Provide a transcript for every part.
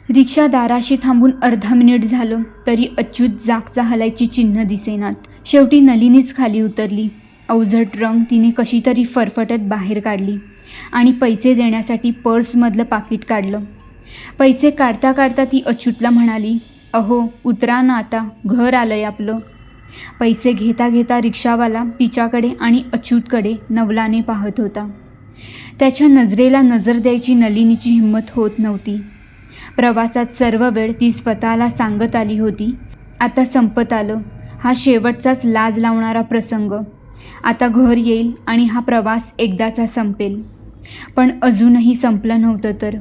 रिक्षा दाराशी थांबून अर्धा मिनिट झालं तरी अच्युत जागचा हलायची चिन्ह दिसेनात. शेवटी नलिनीच खाली उतरली. अवजड रंग तिने कशी तरी फरफटत बाहेर काढली आणि पैसे देण्यासाठी पर्समधलं पाकिट काढलं. पैसे काढता काढता ती अच्युतला म्हणाली, अहो उतरा ना आता, घर आलंय आपलं. पैसे घेता घेता रिक्षावाला तिच्याकडे आणि अच्युतकडे नवलाने पाहत होता. त्याच्या नजरेला नजर द्यायची नलिनीची हिंमत होत नव्हती. प्रवासात सर्व वेळ ती स्वतःला सांगत आली होती, आता संपत आलं, हा शेवटचाच लाज लावणारा प्रसंग. आता घर येईल आणि हा प्रवास एकदाचा संपेल. पण अजूनही संपलं नव्हतं तर.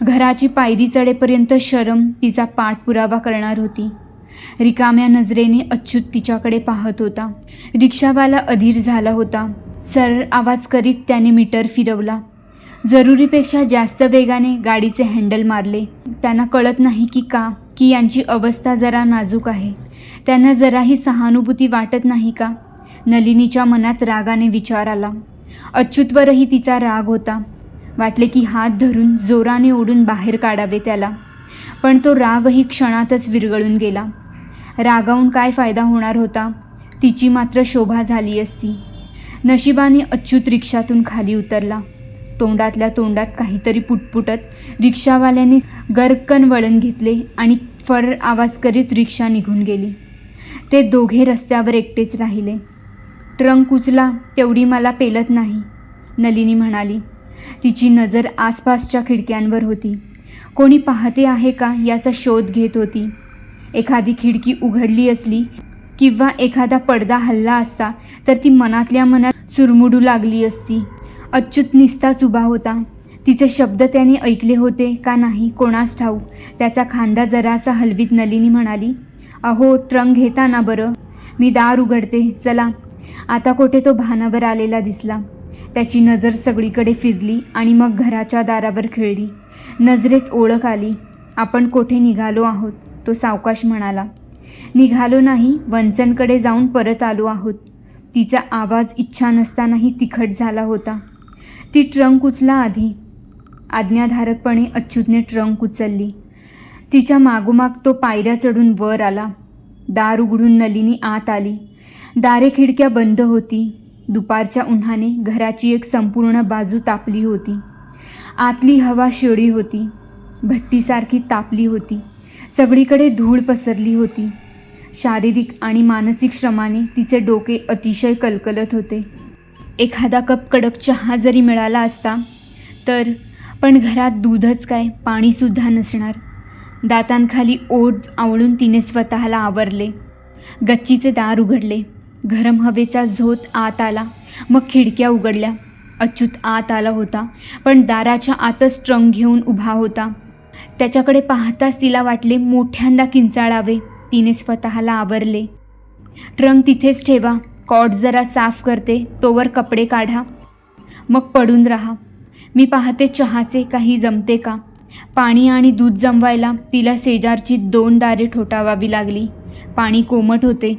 घराची पायरी चढेपर्यंत शरम तिचा पाठपुरावा करणार होती. रिकाम्या नजरेने अच्युत तिच्याकडे पाहत होता. रिक्षावाला अधीर झाला होता. सरळ आवाज करीत त्याने मीटर फिरवला. जरुरीपेक्षा जास्त वेगाने गाडीचे हँडल मारले. त्यांना कळत नाही की यांची अवस्था जरा नाजूक आहे. त्यांना जराही सहानुभूती वाटत नाही का? नलिनीच्या मनात रागाने विचार आला. अच्युतवरही तिचा राग होता. वाटले की हात धरून जोराने ओढून बाहेर काढावे त्याला. पण तो रागही क्षणातच विरघळून गेला. रागावून काय फायदा होणार होता? तिची मात्र शोभा झाली असती. नशिबाने अच्युत रिक्षातून खाली उतरला. तोंडातल्या तोंडात काहीतरी पुटपुटत रिक्षावाल्याने गर्रकन वळण घेतले आणि फर आवाज करीत रिक्षा निघून गेली. ते दोघे रस्त्यावर एकटेच राहिले. ट्रंक उचला, तेवढी मला पेलत नाही, नलिनी म्हणाली. तिची नजर आसपासच्या खिडक्यांवर होती. कोणी पाहते आहे का याचा शोध घेत होती. एखादी खिडकी उघडली असली किंवा एखादा पडदा हलला असता तर ती मनातल्या मनात सुरमुडू लागली असती. अच्युत निस्ताच उभा होता. तिचे शब्द त्याने ऐकले होते का नाही कोणास ठाऊक. त्याचा खांदा जरासा हलवीत नलिनी म्हणाली, अहो ट्रंक घेता ना बरं, मी दार उघडते, चला. आता कुठे तो भानावर आलेला दिसला. त्याची नजर सगळीकडे फिरली आणि मग घराच्या दारावर खेळली. नजरेत ओळख आली. आपण कोठे निघालो आहोत, तो सावकाश म्हणाला. निघालो नाही, वन्सनकडे जाऊन परत आलो आहोत. तिचा आवाज इच्छा नसतानाही तिखट झाला होता. ती ट्रंक उचला आधी. आज्ञाधारकपणे अच्युतने ट्रंक उचलली. तिच्या मागोमाग तो पायऱ्या चढून वर आला. दार उघडून नलिनी आत आली. दारे खिडक्या बंद होती. दुपारच्या उन्हाने घराची एक संपूर्ण बाजू तापली होती. आतली हवा शिळी होती, भट्टीसारखी तापली होती. सगळीकडे धूळ पसरली होती. शारीरिक आणि मानसिक श्रमाने तिचे डोके अतिशय कलकलत होते. एखादा कप कडक चहा जरी मिळाला असता तर, पण घरात दूधच काय, पाणीसुद्धा नसणार. दातांखाली ओठ आवळून तिने स्वतःला आवरले. गच्चीचे दार उघडले. गरम हवेचा झोत आत आला. मग खिडक्या उघडल्या. अच्युत आत आला होता, पण दाराच्या आतच ट्रंक घेऊन उभा होता. त्याच्याकडे पाहताच तिला वाटले मोठ्यांदा किंचाळावे. तिने स्वतःला आवरले. ट्रंक तिथेच ठेवा, कॉट जरा साफ करते, तोवर कपडे काढा, मग पडून राहा. मी पाहते चहाचे काही जमते का. पाणी आणि दूध जमवायला तिला शेजारची 2 दारे ठोठावावी लागली. पाणी कोमट होते.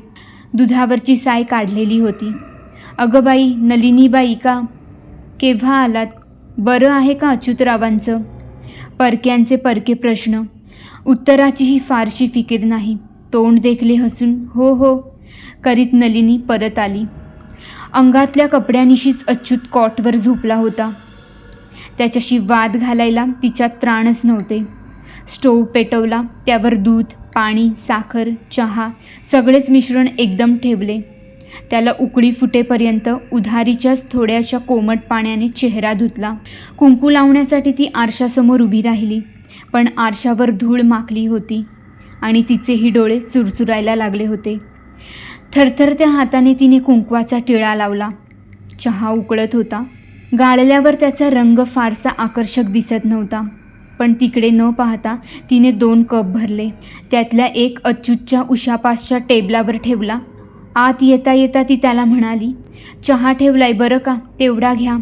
दुधावरची साय काढलेली होती. अगं बाई, नलिनीबाई का? केव्हा आलात? बरं आहे का अच्युतरावांचं? परक्यांचे परके प्रश्न. उत्तराचीही फारशी फिकीर नाही. तोंड देखले हसून हो हो करीत नलिनी परत आली. अंगातल्या कपड्यानिशीच अच्युत कॉटवर झोपला होता. त्याच्याशी वाद घालायला तिच्यात त्राणच नव्हते. स्टोव्ह पेटवला. त्यावर दूध, पाणी, साखर, चहा सगळेच मिश्रण एकदम ठेवले. त्याला उकळी फुटेपर्यंत उधारीच्याच थोड्याशा कोमट पाण्याने चेहरा धुतला. कुंकू लावण्यासाठी ती आरशासमोर उभी राहिली. पण आरशावर धूळ माखली होती आणि तिचेही डोळे सुरसुरायला लागले होते. थरथरत्या हाताने तिने कुंकवाचा टिळा लावला. चहा उकळत होता. गाळल्यावर त्याचा रंग फारसा आकर्षक दिसत नव्हता. पण तिकडे न पाहता तिने 2 कप भरले. त्यातल्या एक अच्युतच्या उशापासच्या टेबलावर ठेवला. आत येता येता ती त्याला म्हणाली, चहा ठेवलाय बरं का, तेवढा घ्या.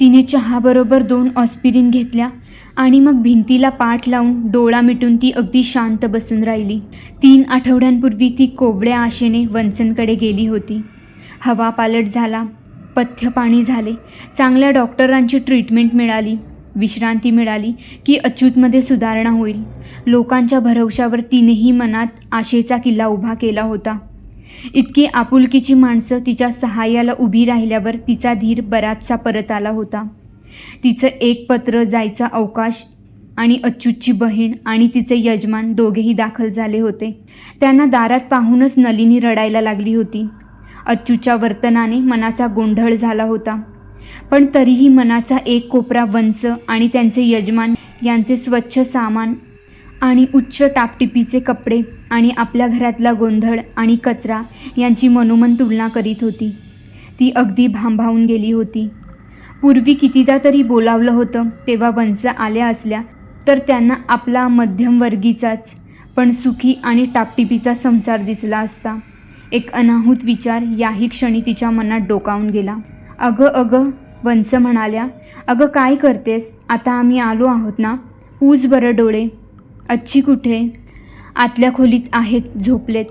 तिने चहाबरोबर 2 ऑस्पिरिन घेतल्या आणि मग भिंतीला पाठ लावून डोळा मिटून ती अगदी शांत बसून राहिली. 3 आठवड्यांपूर्वी ती कोवळ्या आशेने वन्सनकडे गेली होती. हवा पालट झाला. पथ्य पाणी झाले. चांगल्या डॉक्टरांची ट्रीटमेंट मिळाली. विश्रांती मिळाली की अच्युतमध्ये सुधारणा होईल. लोकांच्या भरवशावर तिनेही मनात आशेचा किल्ला उभा केला होता. इतकी आपुलकीची माणसं तिच्या सहाय्याला उभी राहिल्यावर तिचा धीर बराचसा परत आला होता. तिचं एक पत्र जायचा अवकाश आणि अच्युतची बहीण आणि तिचे यजमान दोघेही दाखल झाले होते. त्यांना दारात पाहूनच नलिनी रडायला लागली होती. अच्युतच्या वर्तनाने मनाचा गोंधळ झाला होता, पण तरीही मनाचा एक कोपरा वंश आणि त्यांचे यजमान यांचे स्वच्छ सामान आणि उच्च टापटिपीचे कपडे आणि आपल्या घरातला गोंधळ आणि कचरा यांची मनोमन तुलना करीत होती. ती अगदी भांबावून गेली होती. पूर्वी कितीदा तरी बोलावलं होतं तेव्हा वंश आल्या असल्या तर त्यांना आपला मध्यमवर्गीचाच पण सुखी आणि टापटिपीचा संसार दिसला असता. एक अनाहूत विचार याही क्षणी तिच्या मनात डोकावून गेला. अगं अगं, वंश म्हणाल्या, अगं काय करतेस? आता आम्ही आलो आहोत ना, पूज बरं डोळे. अच्छी कुठे? आतल्या खोलीत आहेत, झोपलेत.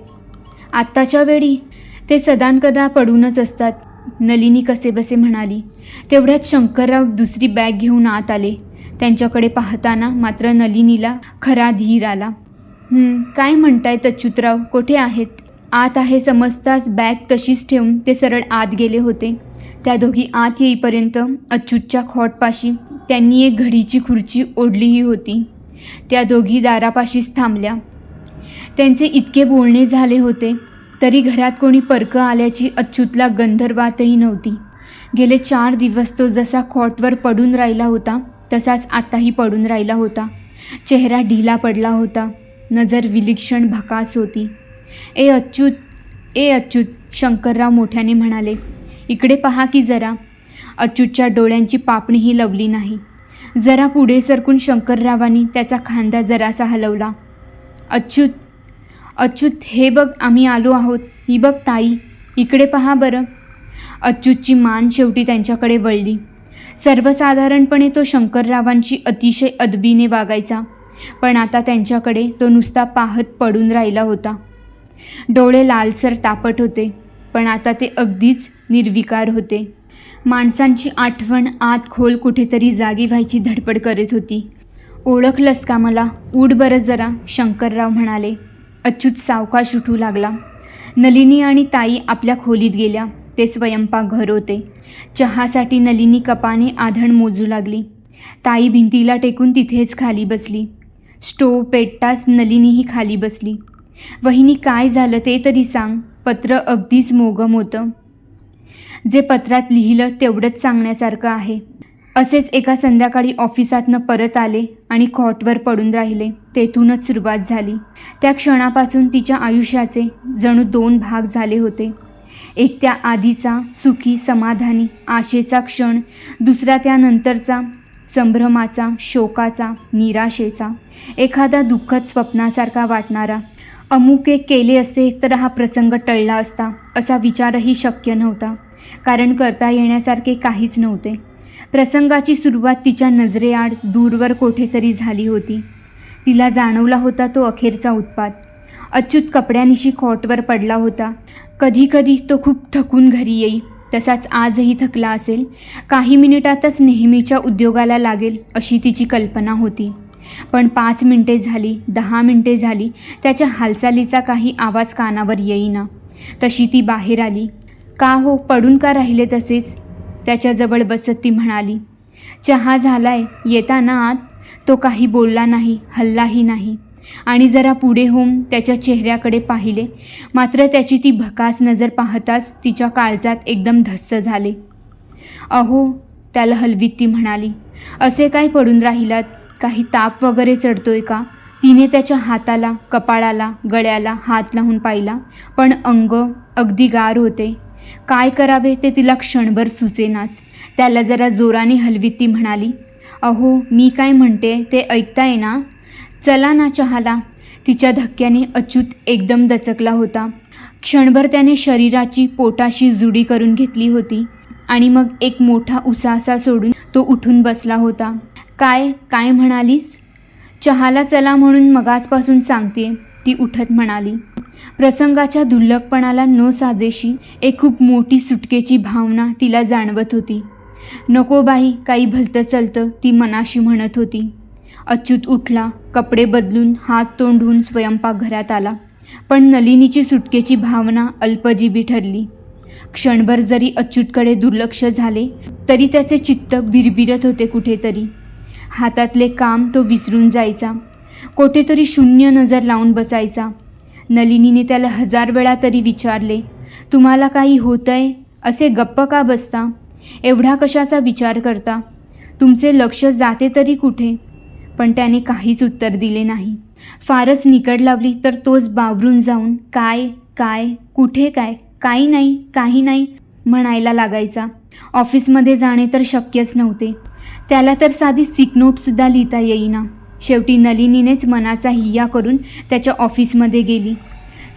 आत्ताच्या वेळी? ते सदानकदा पडूनच असतात, नलिनी कसेबसे म्हणाली. तेवढ्यात शंकरराव दुसरी बॅग घेऊन आत आले. त्यांच्याकडे पाहताना मात्र नलिनीला खरा धीर आला. काय म्हणतायत अच्युतराव, कुठे आहेत? आत आहे समजताच बॅग तशीच ठेवून ते सरळ आत गेले होते. त्या दोघी आत येईपर्यंत अच्युतच्या खॉटपाशी त्यांनी एक घडीची खुर्ची ओढलीही होती. त्या दोघी दारापाशीच थांबल्या. त्यांचे इतके बोलणे झाले होते तरी घरात कोणी परकं आल्याची अच्युतला गंधर्वातही नव्हती. गेले 4 दिवस तो जसा खॉटवर पडून राहिला होता तसाच आताही पडून राहिला होता. चेहरा ढिला पडला होता, नजर विलक्षण भकास होती. ए अच्युत, शंकरराव मोठ्याने म्हणाले. इकडे पहा की जरा. अच्युतच्या डोळ्यांची पापणीही लवली नाही. जरा पुढे सरकून शंकररावांनी त्याचा खांदा जरासा हलवला. अच्युत, हे बघ आम्ही आलो आहोत. ही बघ ताई, इकडे पहा बरं. अच्युतची मान शेवटी त्यांच्याकडे वळली. सर्वसाधारणपणे तो शंकररावांची अतिशय अदबीने वागायचा, पण आता त्यांच्याकडे तो नुसता पाहत पडून राहिला होता. डोळे लालसर तापट होते, पण आता ते अगदीच निर्विकार होते. माणसांची आठवण आत खोल कुठेतरी जागी व्हायची धडपड करत होती. ओळखलंस का मला? उठ बरं जरा, शंकरराव म्हणाले. अच्युत सावकाश उठू लागला. नलिनी आणि ताई आपल्या खोलीत गेल्या. ते स्वयंपाकघर होते. चहासाठी नलिनी कपाने आधण मोजू लागली. ताई भिंतीला टेकून तिथेच खाली बसली. स्टोव पेटताच नलिनीही खाली बसली. वहिनी, काय झालं ते तरी सांग. पत्र अगदीच मोगम होतं. जे पत्रात लिहिलं तेवढंच सांगण्यासारखं आहे. असेच एका संध्याकाळी ऑफिसातनं परत आले आणि खॉटवर पडून राहिले. तेथूनच सुरुवात झाली. त्या क्षणापासून तिच्या आयुष्याचे जणू 2 भाग झाले होते. एक त्या आधीचा सुखी समाधानी आशेचा क्षण, दुसरा त्यानंतरचा संभ्रमाचा, शोकाचा, निराशेचा, एखादा दुःखद स्वप्नासारखा वाटणारा. अमुक एक केले असते तर हा प्रसंग टळला असता असा विचारही शक्य नव्हता, कारण करता येण्यासारखे काहीच नव्हते. प्रसंगाची सुरुवात तिच्या नजरेआड दूरवर कोठेतरी झाली होती. तिला जाणवला होता तो अखेरचा उत्पात. अच्युत कपड्यानिशी खॉटवर पडला होता. कधी कधी तो खूप थकून घरी येई, तसाच आजही थकला असेल. काही मिनिटातच नेहमीच्या उद्योगाला लागेल अशी तिची कल्पना होती. पण 5 मिनिटे झाली, 10 मिनिटे झाली, त्याच्या हालचालीचा काही आवाज कानावर येईना. तशी ती बाहेर आली. का हो, पडून का राहिले तसेच? त्याच्याजवळ बसत ती म्हणाली. चहा झालाय, येता ना आत? तो काही बोलला नाही, हल्लाही नाही. आणि जरा पुढे होऊन त्याच्या चेहऱ्याकडे पाहिले, मात्र त्याची ती भकास नजर पाहताच तिच्या काळजात एकदम धस्स झाले. अहो, त्याला हलवीत ती म्हणाली. असे काय पडून राहिलात? काही ताप वगैरे चढतोय का? तिने त्याच्या हाताला, कपाळाला, गळ्याला हात लावून पाहिला, पण अंग अगदी गार होते. काय करावे ते तिला क्षणभर सुचेनास. त्याला जरा जोराने हलवीत ती म्हणाली. अहो, मी काय म्हणते ते ऐकताय ना? चला ना चहाला. तिच्या धक्क्याने अच्युत एकदम दचकला होता. क्षणभर त्याने शरीराची पोटाशी जुडी करून घेतली होती आणि मग एक मोठा उसासा सोडून तो उठून बसला होता. काय म्हणालीस? चहाला चला म्हणून मगाचपासून सांगते, ती उठत म्हणाली. प्रसंगाच्या दुर्लभपणाला न साजेशी एक खूप मोठी सुटकेची भावना तिला जाणवत होती. नको बाई, काही भलतं चलतं, ती मनाशी म्हणत होती. अच्युत उठला, कपडे बदलून हात तोंड धुवून स्वयंपाकघरात आला. पण नलिनीची सुटकेची भावना अल्पजीबी ठरली. क्षणभर जरी अच्युतकडे दुर्लक्ष झाले तरी त्याचे चित्त बिरबिरत होते कुठेतरी. हातातले काम तो विसरून जायचा, कोठेतरी शून्य नजर लावून बसायचा. नलिनीने त्याला 1000 वेळा तरी विचारले, तुम्हाला काही होतंय? असे गप्प का बसता? एवढा कशाचा विचार करता? तुमचे लक्ष जाते तरी कुठे? पण त्याने काहीच उत्तर दिले नाही. फारच निकड लावली तर तोच बावरून जाऊन काय काय कुठे काय, काही नाही काही नाही म्हणायला लागायचा. ऑफिसमध्ये जाणे तर शक्यच नव्हते. त्याला तर साधी सिक नोटसुद्धा लिहिता येईना. शेवटी नलिनीनेच मनाचा हिय्या करून त्याच्या ऑफिसमध्ये गेली.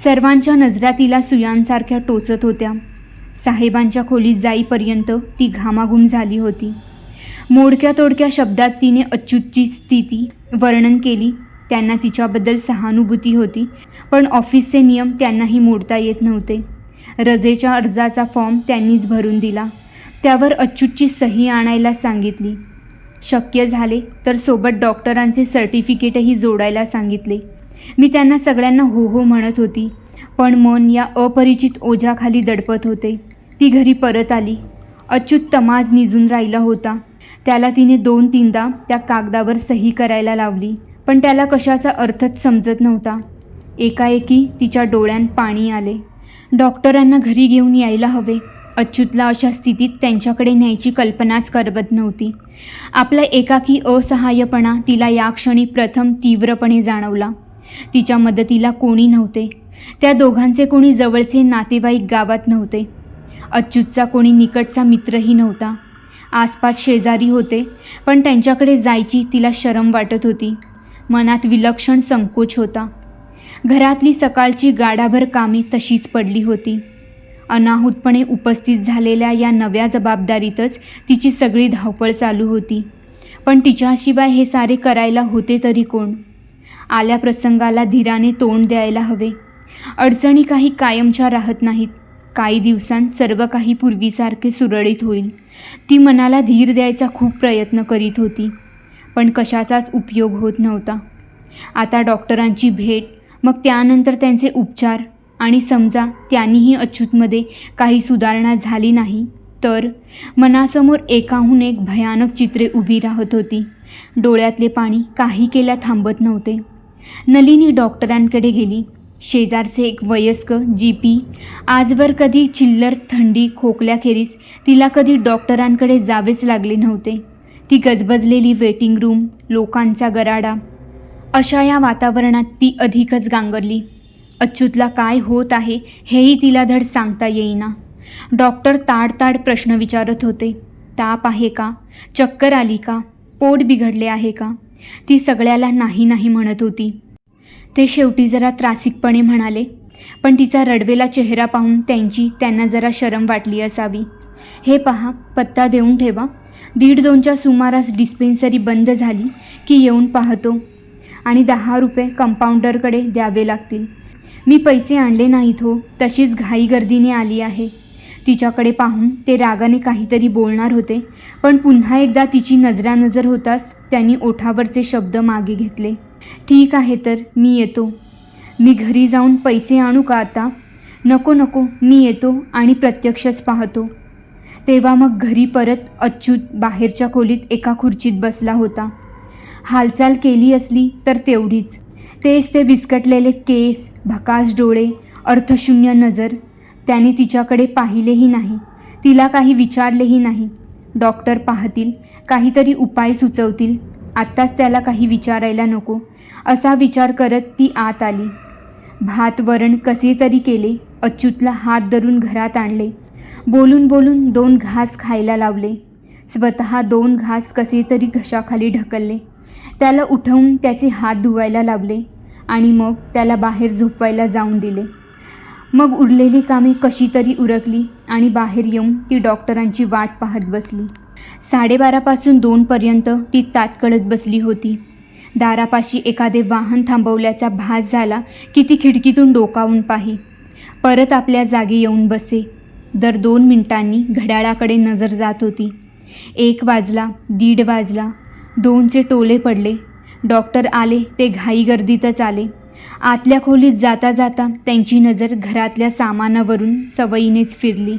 सर्वांच्या नजरा तिला सुयांसारख्या टोचत होत्या. साहेबांच्या खोलीत जाईपर्यंत ती घामाघूम झाली होती. मोडक्या तोडक्या शब्दात तिने अच्युतची स्थिती वर्णन केली. त्यांना तिच्याबद्दल सहानुभूती होती, पण ऑफिसचे नियम त्यांनाही मोडता येत नव्हते. रजेच्या अर्जाचा फॉर्म त्यांनीच भरून दिला. त्यावर अच्युतची सही आणायला सांगितली. शक्य झाले तर सोबत डॉक्टरांचे सर्टिफिकेटही जोडायला सांगितले. मी त्यांना सगळ्यांना हो हो म्हणत होती, पण मन या अपरिचित ओझ्याखाली दडपत होते. ती घरी परत आली. अच्युत तमाज निजून राहिला होता. त्याला तिने 2-3दा त्या कागदावर सही करायला लावली, पण त्याला कशाचा अर्थच समजत नव्हता. एकाएकी तिच्या डोळ्यात पाणी आले. डॉक्टरांना घरी घेऊन यायला हवे. अच्युतला अशा स्थितीत त्यांच्याकडे न्यायची कल्पनाच करवत नव्हती. आपला एकाकी असहाय्यपणा तिला या क्षणी प्रथम तीव्रपणे जाणवला. तिच्या मदतीला कोणी नव्हते. त्या दोघांचे कोणी जवळचे नातेवाईक गावात नव्हते. अच्युतचा कोणी निकटचा मित्रही नव्हता. आसपास शेजारी होते, पण त्यांच्याकडे जायची तिला शरम वाटत होती. मनात विलक्षण संकोच होता. घरातली सकाळची गाडाभर कामे तशीच पडली होती. अनाहूतपणे उपस्थित झालेल्या या नव्या जबाबदारीतच तिची सगळी धावपळ चालू होती. पण तिच्याशिवाय हे सारे करायला होते तरी कोण? आल्या प्रसंगाला धीराने तोंड द्यायला हवे. अडचणी काही कायमच्या राहत नाहीत. काही दिवसांत सर्व काही पूर्वीसारखे सुरळीत होईल. ती मनाला धीर द्यायचा खूप प्रयत्न करीत होती, पण कशाचाच उपयोग होत नव्हता. आता डॉक्टरांची भेट, मग त्यानंतर त्यांचे उपचार, आणि समजा त्यांनीही अच्युतमध्ये काही सुधारणा झाली नाही तर मनासमोर एकाहून एक भयानक चित्रे उभी राहत होती. डोळ्यातले पाणी काही केल्या थांबत नव्हते. नलिनी डॉक्टरांकडे गेली. शेजारचे एक वयस्क GP आजवर कधी चिल्लर थंडी खोकल्याखेरीज तिला कधी डॉक्टरांकडे जावेच लागले नव्हते. ती गजबजलेली वेटिंग रूम, लोकांचा गराडा, अशा या वातावरणात ती अधिकच गांगरली. अच्युतला काय होत आहे हेही तिला धड सांगता येईना. डॉक्टर ताडताड प्रश्न विचारत होते. ताप आहे का? चक्कर आली का? पोट बिघडले आहे का? ती सगळ्याला नाही नाही म्हणत होती. ते शेवटी जरा त्रासिकपणे म्हणाले, पण तिचा रडवेला चेहरा पाहून त्यांना जरा शरम वाटली असावी. हे पहा, पत्ता देऊन ठेवा. 1:30-2च्या सुमारास डिस्पेन्सरी बंद झाली की येऊन पाहतो, आणि 10 रुपये कंपाऊंडरकडे द्यावे लागतील. मी पैसे आणले नाहीत हो, तशीच घाईगर्दीने आली आहे. तिच्याकडे पाहून ते रागाने काहीतरी बोलणार होते, पण पुन्हा एकदा तिची नजरानजर होताच त्यांनी ओठावरचे शब्द मागे घेतले. ठीक आहे तर मी येतो. मी घरी जाऊन पैसे आणू का आता? नको नको, मी येतो आणि प्रत्यक्षच पाहतो. तेव्हा मग घरी परत अच्युत बाहेरच्या खोलीत एका खुर्चीत बसला होता. हालचाल केली असली तर तेवढीच. तेच ते विस्कटलेले केस, भकास डोळे, अर्थशून्य नजर. त्याने तिच्याकडे पाहिलेही नाही, तिला काही विचारलेही नाही. डॉक्टर पाहतील, काहीतरी उपाय सुचवतील. आत्ताच त्याला काही विचारायला नको, असा विचार करत ती आत आली. भात वरण कसे तरी केले. अच्युतला हात धरून घरात आणले. बोलून बोलून 2 घास खायला लावले. स्वतः 2 घास कसे तरी घशाखाली ढकलले. त्याला उठवून त्याचे हात धुवायला लावले आणि मग त्याला बाहेर झोपवायला जाऊन दिले. मग उरलेली कामे कशी तरी उरकली आणि बाहेर येऊन ती डॉक्टरांची वाट पाहत बसली. 12:30पासून 2पर्यंत ती ताटकळत बसली होती. दारापाशी एखादे वाहन थांबवल्याचा भास झाला की ती खिडकीतून डोकावून पाही. परत आपल्या जागी येऊन बसे. दर 2 मिनिटांनी घड्याळाकडे नजर जात होती. 1 वाजला, 1:30 वाजला, 2चे टोले पडले. डॉक्टर आले ते घाईगर्दीतच आले. आतल्या खोलीत जाता जाता त्यांची नजर घरातल्या सामानावरून सवयीनेच फिरली.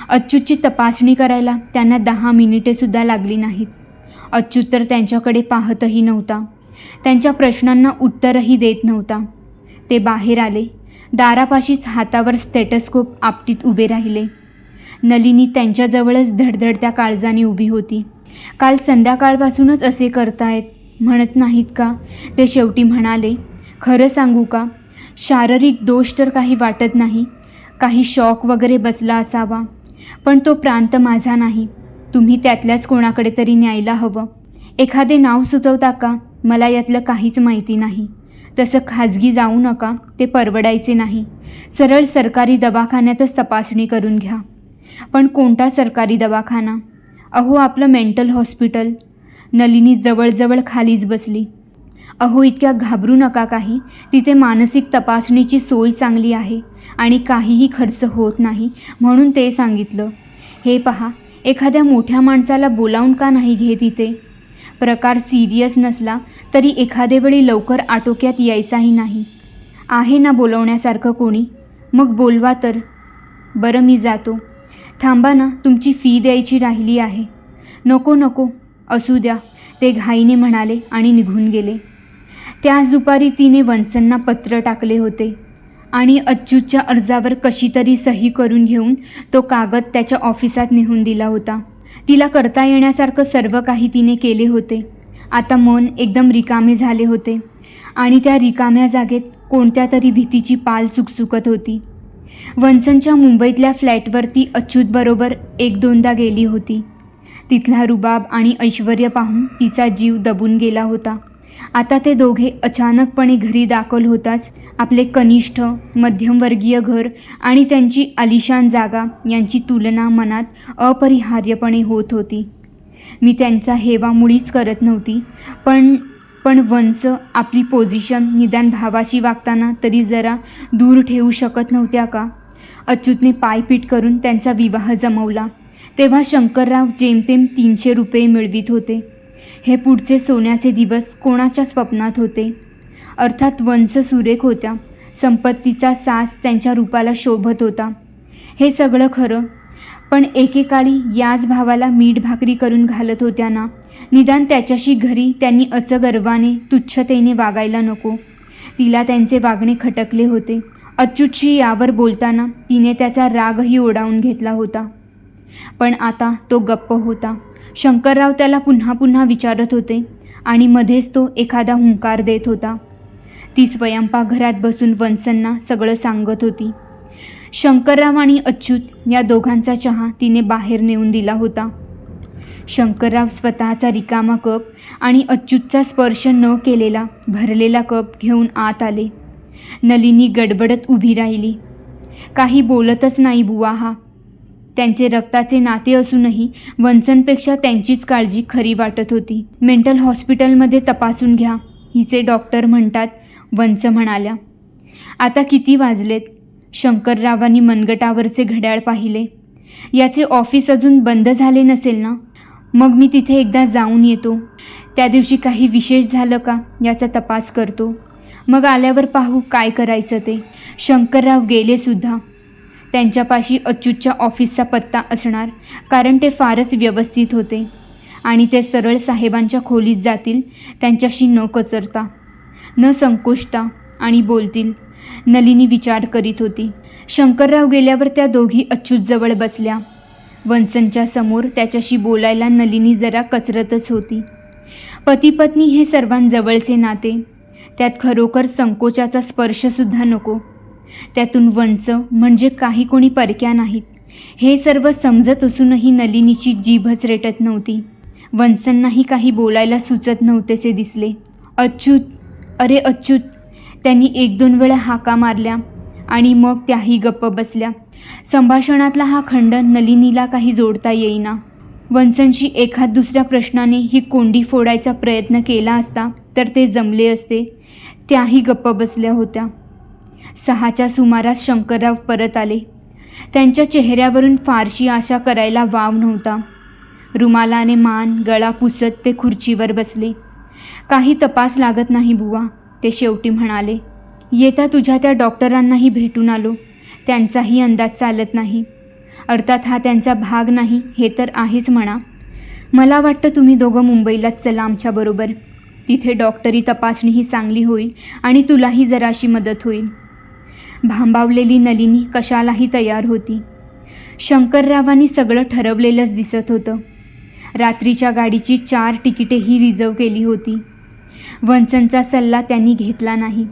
अच्युतची तपासणी करायला त्यांना 10 मिनिटेसुद्धा लागली नाहीत. अच्युत तर त्यांच्याकडे पाहतही नव्हता. त्यांच्या प्रश्नांना उत्तरही देत नव्हता. ते बाहेर आले. दारापाशीच हातावर स्टेटस्कोप आपटीत उभे राहिले. नलिनी त्यांच्याजवळच धडधडत्या काळजाने उभी होती. काल संध्याकाळपासूनच असे करतायत म्हणत नाहीत का? ते शेवटी म्हणाले. खरं सांगू का, शारीरिक दोष तर काही वाटत नाही. काही शॉक वगैरे बसला असावा, पण तो प्रांत माझा नाही. तुम्ही त्यातल्याच कोणाकडे तरी न्यायला हवं. एखादे नाव सुचवता का? मला यातलं काहीच माहिती नाही. तसं खाजगी जाऊ नका, ते परवडायचे नाही. सरळ सरकारी दवाखान्यातच तपासणी करून घ्या. पण कोणता सरकारी दवाखाना? अहो, आपलं मेंटल हॉस्पिटल. नलिनी जवळजवळ खालीच बसली. अहो, इतक्या घाबरू नका काही. तिथे मानसिक तपासणीची सोय चांगली आहे आणि काहीही खर्च होत नाही म्हणून ते सांगितलं. हे पहा, एखाद्या मोठ्या माणसाला बोलावून का नाही घेत इथे? प्रकार सिरियस नसला तरी एखादे वेळी लवकर आटोक्यात यायचाही नाही. आहे ना बोलवण्यासारखं कोणी? मग बोलवा तर. बरं, मी जातो. थांबा ना, तुमची फी द्यायची राहिली आहे. नको नको, असू द्या, ते घाईने म्हणाले आणि निघून गेले. त्याच दुपारी तिने वन्सनना पत्र टाकले होते आणि अच्युतच्या अर्जावर कशी तरी सही करून घेऊन तो कागद त्याच्या ऑफिसात नेऊन दिला होता. तिला करता येण्यासारखं सर्व काही तिने केले होते. आता मन एकदम रिकामे झाले होते आणि त्या रिकाम्या जागेत कोणत्या तरी भीतीची पाल चुकचुकत होती. वन्सनच्या मुंबईतल्या फ्लॅटवर ती अच्युतबरोबर 1-2दा गेली होती. तिथला रुबाब आणि ऐश्वर्य पाहून तिचा जीव दबून गेला होता. आता ते दोघे अचानकपणे घरी दाखल होताच आपले कनिष्ठ मध्यमवर्गीय घर आणि त्यांची आलिशान जागा यांची तुलना मनात अपरिहार्यपणे होत होती. मी त्यांचा हेवा मुळीच करत नव्हती, पण वंस आपली पोझिशन निदान भावाशी वागताना तरी जरा दूर ठेवू शकत नव्हत्या का? अच्युतने पायपीट करून त्यांचा विवाह जमवला तेव्हा शंकरराव जेमतेम 300 रुपये मिळवित होते. हे पुढचे सोन्याचे दिवस कोणाच्या स्वप्नात होते? अर्थात वंस सुरेख होत्या. संपत्तीचा सास त्यांच्या रूपाला शोभत होता. हे सगळं खरं, पण एकेकाळी याच भावाला मीठ भाकरी करून घालत होत्या ना. निदान त्याच्याशी घरी त्यांनी असं गर्वाने तुच्छतेने वागायला नको. तिला त्यांचे वागणे खटकले होते. अच्युतशी यावर बोलताना तिने त्याचा रागही ओढावून घेतला होता. पण आता तो गप्प होता. शंकरराव त्याला पुन्हा पुन्हा विचारत होते आणि मध्येच तो एखादा हुंकार देत होता. ती स्वयंपाकघरात बसून वन्सनना सगळं सांगत होती. शंकरराव आणि अच्युत या दोघांचा चहा तिने बाहेर नेऊन दिला होता. शंकरराव स्वतःचा रिकामा कप आणि अच्युतचा स्पर्श न केलेला भरलेला कप घेऊन आत आले. नलिनी गडबडत उभी राहिली. काही बोलतच नाही बुवा हा. त्यांचे रक्ताचे नाते असूनही वन्सनपेक्षा त्यांचीच काळजी खरी वाटत होती. मेंटल हॉस्पिटलमध्ये तपासून घ्या, हिचे डॉक्टर म्हणतात, वन्स म्हणाल्या. आता किती वाजलेत? शंकररावांनी मनगटावरचे घड्याळ पाहिले. याचे ऑफिस अजून बंद झाले नसेल ना? मग मी तिथे एकदा जाऊन येतो. त्या दिवशी काही विशेष झालं का याचा तपास करतो. मग आल्यावर पाहू काय करायचं ते. शंकरराव गेलेसुद्धा. त्यांच्यापाशी अच्युतच्या ऑफिसचा पत्ता असणार, कारण ते फारच व्यवस्थित होते आणि ते सरळ साहेबांच्या खोलीत जातील त्यांच्याशी न कचरता, न संकोचता आणि बोलतील. नलिनी विचार करीत होती. शंकरराव गेल्यावर त्या दोघी अच्युतजवळ बसल्या. वन्सनच्या समोर त्याच्याशी बोलायला नलिनी जरा कचरतच होती. पती पत्नी हे सर्वांजवळचे नाते, त्यात खरोखर संकोचाचा स्पर्शसुद्धा नको. त्यातून वंस म्हणजे काही कोणी परक्या नाहीत हे सर्व समजत असूनही नलिनीची जीभच रेटत नव्हती. वन्सननाही काही बोलायला सुचत नव्हतेसे दिसले. अच्युत, अरे अच्युत, त्यांनी 1-2 वेळा हाका मारल्या आणि मग त्याही गप्प बसल्या. संभाषणातला हा खंड नलिनीला काही जोडता येईना. वन्सनशी एखाद दुसऱ्या प्रश्नाने ही कोंडी फोडायचा प्रयत्न केला असता तर ते जमले असते. त्याही गप्प बसल्या होत्या. 6च्या सुमारास शंकरराव परत आले. त्यांच्या चेहऱ्यावरून फारशी आशा करायला वाव नव्हता. रुमालाने मान गळा पुसत ते खुर्चीवर बसले. काही तपास लागत नाही बुवा, ते शेवटी म्हणाले. येता तुझ्या त्या डॉक्टरांनाही भेटून आलो. त्यांचाही अंदाज चालत नाही. अर्थात हा त्यांचा भाग नाही हे तर आहेच म्हणा. मला वाटतं तुम्ही दोघं मुंबईलाच चला आमच्याबरोबर. तिथे डॉक्टरी तपासणीही चांगली होईल आणि तुलाही जराशी मदत होईल. भांबावलेली नलिनी कशालाही तयार होती. शंकररावांनी सगळं ठरवलेलंच दिसत होतं. रात्रीच्या गाडीची 4 तिकिटेही रिझर्व केली होती. वन्सनचा सल्ला त्यांनी घेतला नाही.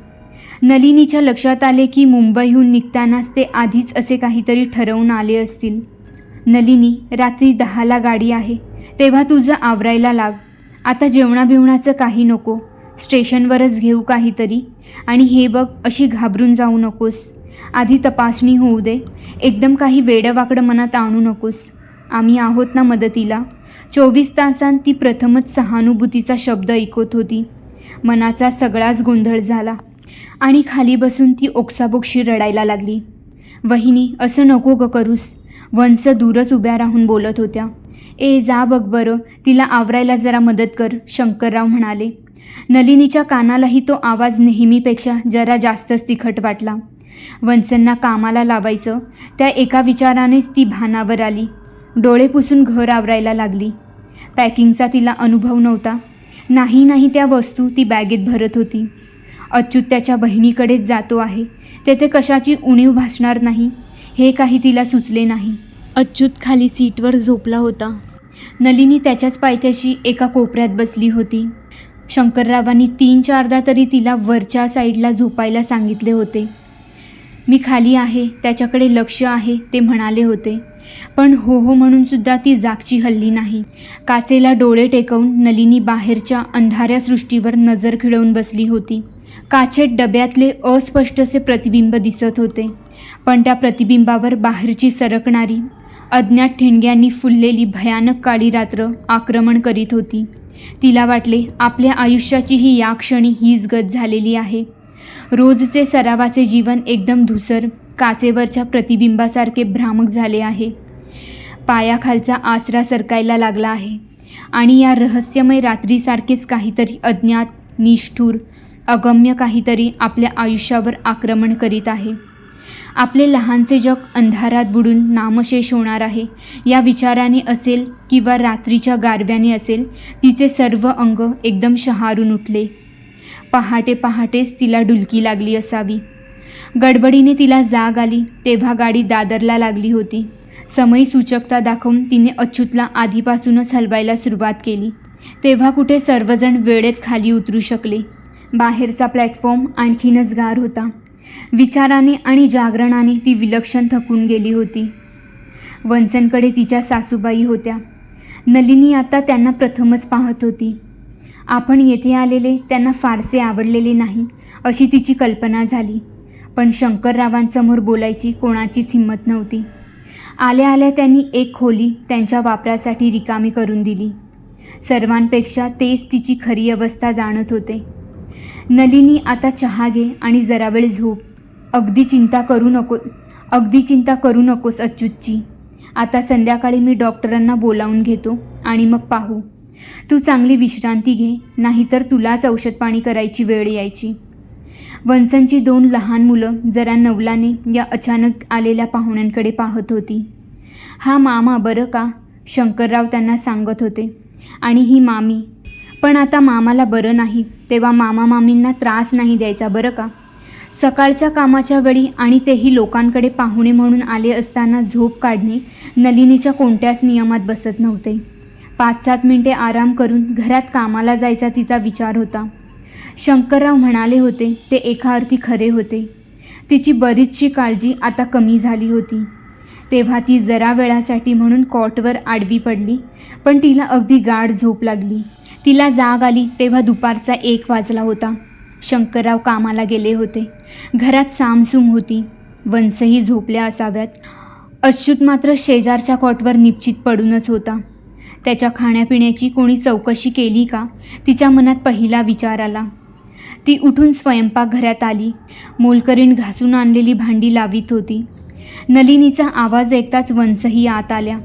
नलिनीच्या लक्षात आले की मुंबईहून निघतानाच ते आधीच असे काहीतरी ठरवून आले असतील. नलिनी, रात्री 10ला गाडी आहे, तेव्हा तुझं आवरायला लाग. आता जेवणाबिवणाचं काही नको, स्टेशनवरच घेऊ काहीतरी. आणि हे बघ, अशी घाबरून जाऊ नकोस. आधी तपासणी होऊ दे. एकदम काही वेडंवाकडं मनात आणू नकोस. आम्ही आहोत ना मदतीला. 24 तासांत ती प्रथमच सहानुभूतीचा शब्द ऐकत होती. मनाचा सगळाच गोंधळ झाला आणि खाली बसून ती ओक्साबोक्शी रडायला लागली. वहिनी, असं नको ग करूस. वंस दूरच उभ्या राहून बोलत होत्या. ए जा बघ बरं, तिला आवरायला जरा मदत कर, शंकरराव म्हणाले. नलिनीच्या कानालाही तो आवाज नेहमीपेक्षा जरा जास्तच तिखट वाटला. वंसंना कामाला लावायचं, त्या एका विचारानेच ती भानावर आली. डोळे पुसून घर आवरायला लागली. पॅकिंगचा तिला अनुभव नव्हता. नाही त्या वस्तू ती बॅगेत भरत होती. अच्युत त्याच्या बहिणीकडेच जातो आहे, तेथे कशाची उणीव भासणार नाही हे काही तिला सुचले नाही. अच्युत खाली सीटवर झोपला होता. नलिनी त्याच्याच पायथ्याशी एका कोपऱ्यात बसली होती. शंकररावांनी 3-4दा तरी तिला वरच्या साईडला झोपायला सांगितले होते. मी खाली आहे, त्याच्याकडे लक्ष आहे ते म्हणाले होते. पण हो म्हणूनसुद्धा ती जागची हल्ली नाही. काचेला डोळे टेकवून नलिनी बाहेरच्या अंधाऱ्या सृष्टीवर नजर खिळवून बसली होती. काचेत डब्यातले अस्पष्टसे प्रतिबिंब दिसत होते, पण त्या प्रतिबिंबावर बाहेरची सरकणारी अज्ञात ठिणग्यांनी फुललेली भयानक काळी रात्र आक्रमण करीत होती. तिला वाटले आपल्या आयुष्याचीही या क्षणी हीच गत झालेली आहे. रोजचे सरावाचे जीवन एकदम धुसर काचेवरच्या प्रतिबिंबासारखे भ्रामक झाले आहे. पायाखालचा आसरा सरकायला लागला आहे आणि या रहस्यमय रात्रीसारखेच काहीतरी अज्ञात, निष्ठुर, अगम्य काहीतरी आपल्या आयुष्यावर आक्रमण करीत आहे. आपले लहानसे जग अंधारात बुडून नामशेष होणार आहे या विचाराने असेल किंवा रात्रीच्या गारव्याने असेल, तिचे सर्व अंग एकदम शहारून उठले. पहाटेच तिला डुलकी लागली असावी. गडबडीने तिला जाग आली तेव्हा गाडी दादरला लागली होती. समय सूचकता दाखवून तिने अच्युतला आधीपासूनच हलवायला सुरुवात केली. तेव्हा कुठे सर्वजण वेळेत खाली उतरू शकले. बाहेरचा प्लॅटफॉर्म आणखीनच गार होता. विचाराने आणि जागरणाने ती विलक्षण थकून गेली होती. वन्सनकडे तिच्या सासूबाई होत्या. नलिनी आता त्यांना प्रथमच पाहत होती. आपण येथे आलेले त्यांना फारसे आवडलेले नाही अशी तिची कल्पना झाली. पण शंकररावांसमोर बोलायची कोणाचीच हिंमत नव्हती. आल्या त्यांनी एक खोली त्यांच्या वापरासाठी रिकामी करून दिली. सर्वांपेक्षा तेच तिची खरी अवस्था जाणत होते. नलिनी, आता चहा घे आणि जरा वेळ झोप. अगदी चिंता करू नकोस अच्युतची. आता संध्याकाळी मी डॉक्टरांना बोलावून घेतो आणि मग पाहू. तू चांगली विश्रांती घे, नाहीतर तुलाच औषधपाणी करायची वेळ यायची. वन्सनची 2 लहान मुलं जरा नवलाने या अचानक आलेल्या पाहुण्यांकडे पाहत होती. हा मामा बरं का, शंकरराव त्यांना सांगत होते. आणि ही मामी. पण आता मामाला बरं नाही, तेव्हा मामा मामींना त्रास नाही द्यायचा बरं का. सकाळच्या कामाच्या वेळी आणि तेही लोकांकडे पाहुणे म्हणून आले असताना झोप काढणे नलिनीच्या कोणत्याच नियमात बसत नव्हते. 5-7 मिनिटे आराम करून घरात कामाला जायचा तिचा विचार होता. शंकरराव म्हणाले होते ते एका अर्थी खरे होते. तिची बरीचशी काळजी आता कमी झाली होती. तेव्हा ती जरा वेळासाठी म्हणून कॉटवर आडवी पडली, पण तिला अगदी गाढ झोप लागली. तिला जाग आली तेव्हा दुपारचा 1 वाजला होता. शंकरराव कामाला गेले होते. घरात सामसूम होती. वंसही झोपल्या असाव्यात. अच्युत मात्र शेजारच्या कॉटवर निश्चित पडूनच होता. त्याच्या खाण्यापिण्याची कोणी चौकशी केली का, तिच्या मनात पहिला विचार आला. ती उठून स्वयंपाकघरात आली. मोलकरीण घासून आणलेली भांडी लावीत होती. नलिनीचा आवाज ऐकताच वंसही आत आल्या.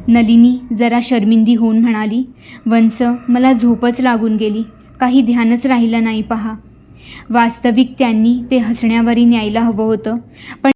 नलिनी जरा शर्मिंदी होऊन म्हणाली, वंस, मला झोपच लागून गेली, काही ध्यानच राहिलं नाही पहा. वास्तविक त्यांनी ते हसण्यावरी न्यायला हवं होतं, पण